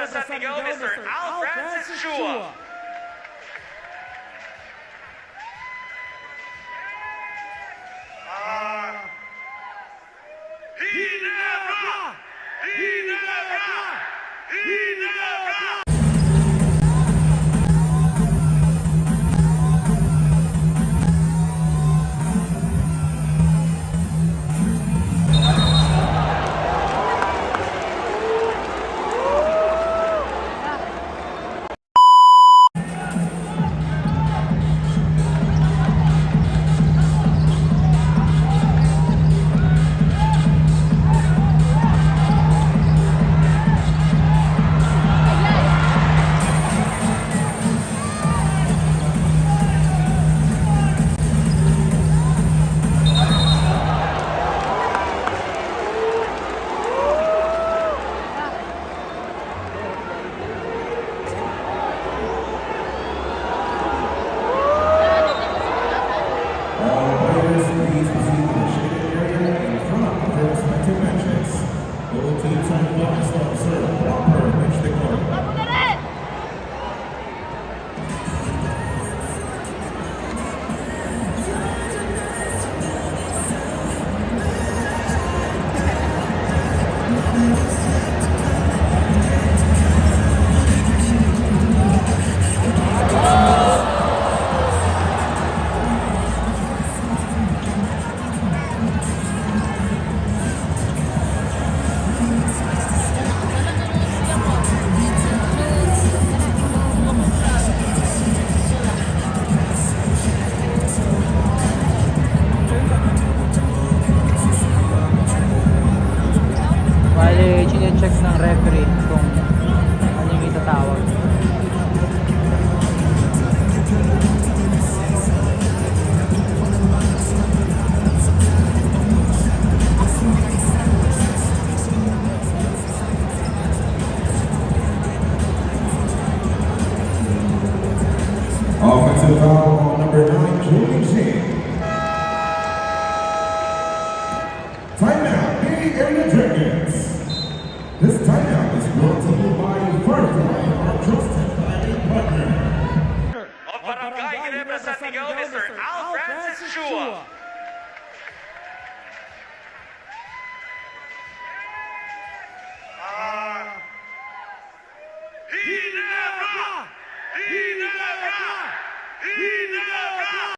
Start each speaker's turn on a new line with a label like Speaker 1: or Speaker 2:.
Speaker 1: of San Miguel, Mr. Al Francis Chua. Ginebra! Ginebra! Ginebra!
Speaker 2: Bali, chine-check ng referee kung ano yung itatawag.
Speaker 3: Offensive foul on number 9, Julie Zane. Timeout, the Area Dragons. This timeout is brought to you by